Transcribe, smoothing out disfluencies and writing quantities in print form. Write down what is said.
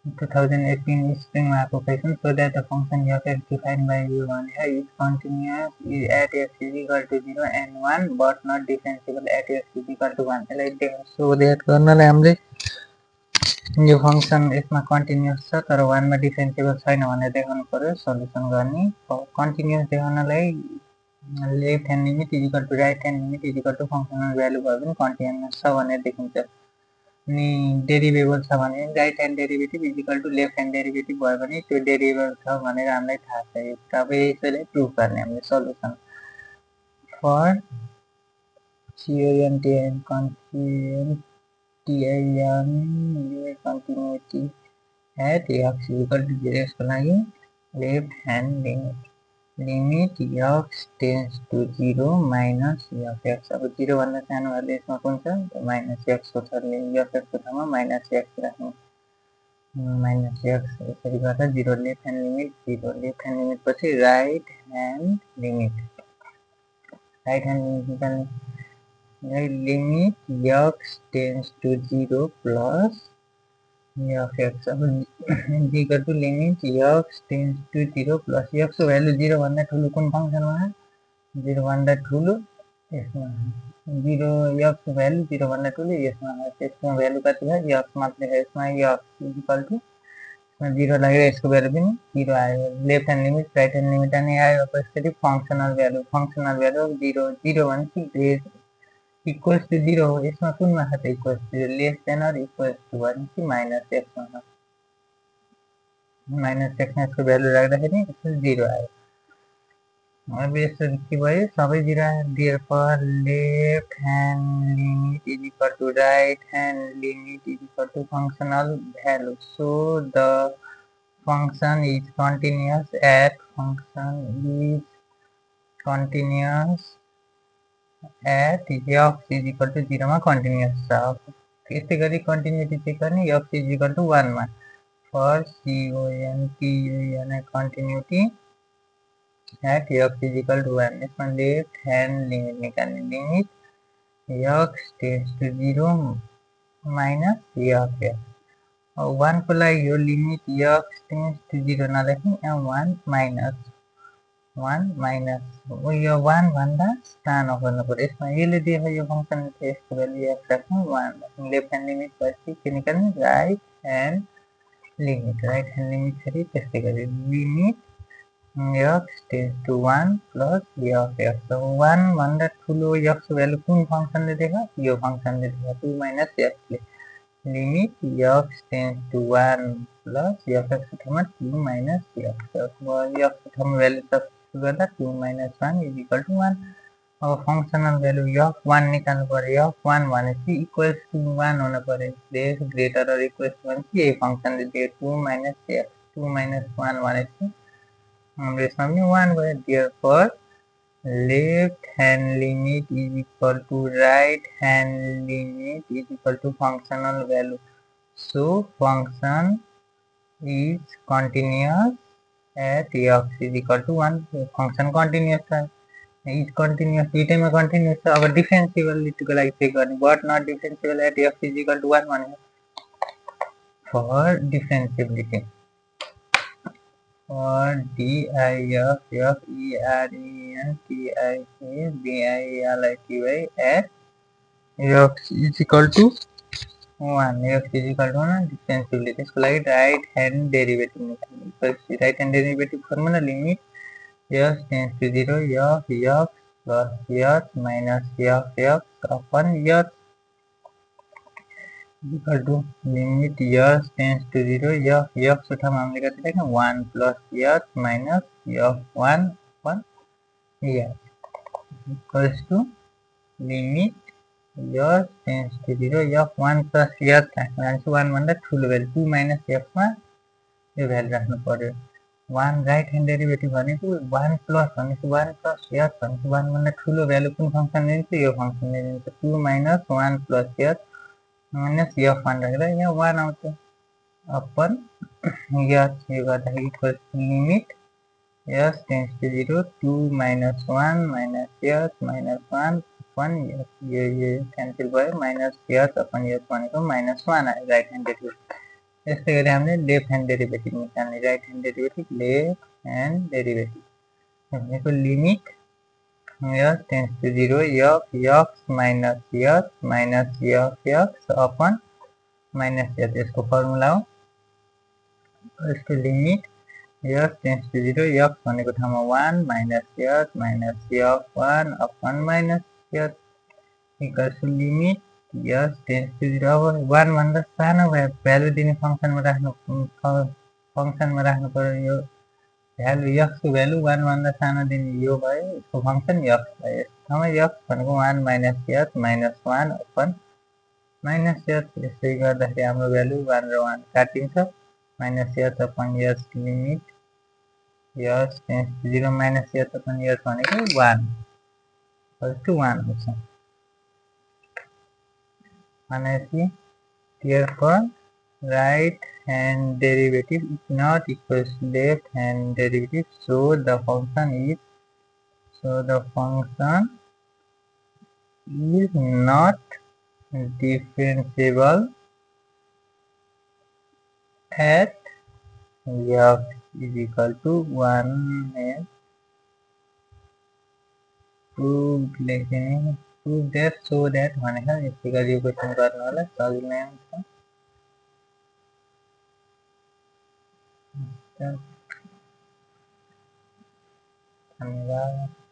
2018 spring में आपको question so that the function f x defined by u1 is continuous at x is equal to 0 and 1 but not differentiable at x is equal to 1 so that गर्नलाई हामीले यो function यसमा continuous छ तर 1 मा डिफरेन्सिएबल छैन भनेर देखाउनु पर्यो सल्युसन गर्ने कन्टिन्युअस देखाउनलाई left hand limit is equal to right hand limit is equal to functional value भयो भने कन्टिन्युअस छ भनेर देखिन्छ अनि डेरिभेबल छ भने right hand derivative is equal to left hand derivative भयो भने त्यो डेरिभेबल छ भनेर हामीलाई थाहा छ यो अब यसैलाई प्रुफ गर्ने हामीले solution for CONTIN continuity at x is equal to 0 यसको लागि left hand limit x tends to 0 minus f(x) अब 0 भन्दा सानो भएले यसमा कुन छ माइनस x को छ f(x) को ठाउँमा माइनस x राख्नु माइनस x यसरी गर्दा 0 लेफ्ट ह्यान्ड लिमिट पछि राइट ह्यान्ड लिमिट निकाल्ने limit x tends to 0 plus f(x) अब equal to limit x tends to 0 plus x को भ्यालु 0 भन्दा ठुलो कुन फंक्शनमा 0 भन्दा ठुलो यसमा 0 x को भ्यालु 0 भन्दा ठुलो यसमा त्यसको भ्यालु कति भयो x मात्र यसमा x इक्वल टु 0 लागेर यसको भ्यालु पनि 0 आयो left hand limit right hand limit अनि आयो त्यसरी फंक्शनल भ्यालु 0 0 भनेपछि इक्वल्स टु 0 हो यसमा कुनमा छ त equals to less than or equals to भनेपछि माइनस x मा माइनस x मा यसको भ्यालु राख्दाखेरि यसको 0 आयो अब यसरी के भयो सबै 0 आयो therefore left hand limit is equal to right hand limit is equal to functional value so the function is continuous at x is equal to 0 मा continuous छ यस्तै गरी continuity चेक गर्ने x is equal to 1 मा for CONTINUS continuity at x is equal to 1 यसमा left hand limit निकाल्ने limit x tends to 0 minus f(x) 1 को लागि यो लिमिट x टेन्स टु 0 नलेख्ने 1 माइनस यो 1 भन्दा सानो गर्नु पर्यो यसमा यसले दिएको यो फंक्सन यसको भ्यालु x राख्नु 1 लेफ्ट ह्यान्ड लिमिट भएपछि के निकाल्ने राइट ह्यान्ड लिमिट फेरि त्यस्तै गरी limit x tends to 1 plus f(x) 1 भन्दा ठुलो x को भ्यालु कुन फंक्सनले दिएको यो फंक्सनले दिएको 2 माइनस x ले limit x tends to 1 plus f(x) को ठाउँमा 2 माइनस x x को ठाउँमा भ्यालु सब्स्टिट्युट गर्दा 2 माइनस 1 इज इक्वल टु 1 अब फंक्शनल भ्यालु f(1) निकाल्नु पर्यो f(1) भनेपछि इक्वल्स टु 1 हुनु पर्यो less greater or equals to भनेपछि यही फंक्सनले दिएको 2 माइनस x 2 माइनस 1 भनेपछि हाम्रो यसमा पनि 1 भयो therefore left hand limit is equal to right hand limit is equal to functional value so function is continuous at x is equal to 1 function continuous छ is continuous दुईटैमा continuous छ अब डिफरेन्सिएबिलिटीको लागि चेक गर्ने but not differentiable at x is equal to 1 भने for differentiability for DIFFERENTIABIALITY at x is equal to 1 x is equal to 1 differentiability त्यसको लागि राइट ह्यान्ड डेरिभेटिभ निकाल्ने right hand derivative formula limit x tends to 0 f(x) plus h minus f(x) upon h equal to limit x tends to 0 f(x) को ठाउँमा हामीले कति राख्ने 1 plus h minus f(1) upon h equals to limit x tends to 0 f(1) plus h राख्नु 1 भन्दा ठुलो value 2 minus f मा यो भ्यालु राख्नु पर्यो 1 राइट ह्यान्ड डेरिभेटिभ भनेको 1 प्लस भनेको 1 प्लस h भनेको 1 भन्दा ठुलो भ्यालु कुन फंक्सनले दिन्छ यो फंक्सनले दिन्छ 2 minus 1 plus h minus f(1) राख्दा यहाँ 1 आउँछ अपन h यो गर्दाखेरि equals limit x tends to 0 2 minus 1 minus h minus 1 upon यो क्यान्सल भयो माइनस h अपन h भनेको माइनस 1 आयो राइट ह्यान्ड डेरिभेटिभ यस्तै गरी हामीले लेफ्ट ह्यान्ड डेरिभेटिभ निकाल्ने, right hand derivative, left hand derivative भनेको limit x tends to 0 f x minus f upon minus f, यसको फर्मुला हो। यसको limit x tends to 0 x भनेको ठाउँमा 1 minus f1 upon minus f equals to limit x tends to 0। अब 1 भन्दा सानो value दिने फङ्सनमा राख्नु पर्यो। यो भ्यालु x को भ्यालु 1 भन्दा सानो दिने यो भयो, यसको फङ्सन x भयो। यसको ठाउँमा x भनेको 1 माइनस 1 अपन माइनस f, यसै गर्दाखेरि हाम्रो भ्यालु 1 र 1 काटिन्छ, minus f upon s limit x tends to 0 minus f upon s भनेको 1 इक्वल्स टु 1 हुन्छ। भनेपछि therefore right hand derivative is not equals to left hand derivative, so the function is not differentiable at f is equal to 1 and prove that so that भनेको यसै गरी यो question गर्नु होला, सजिलै हुन्छ। धन्यवाद।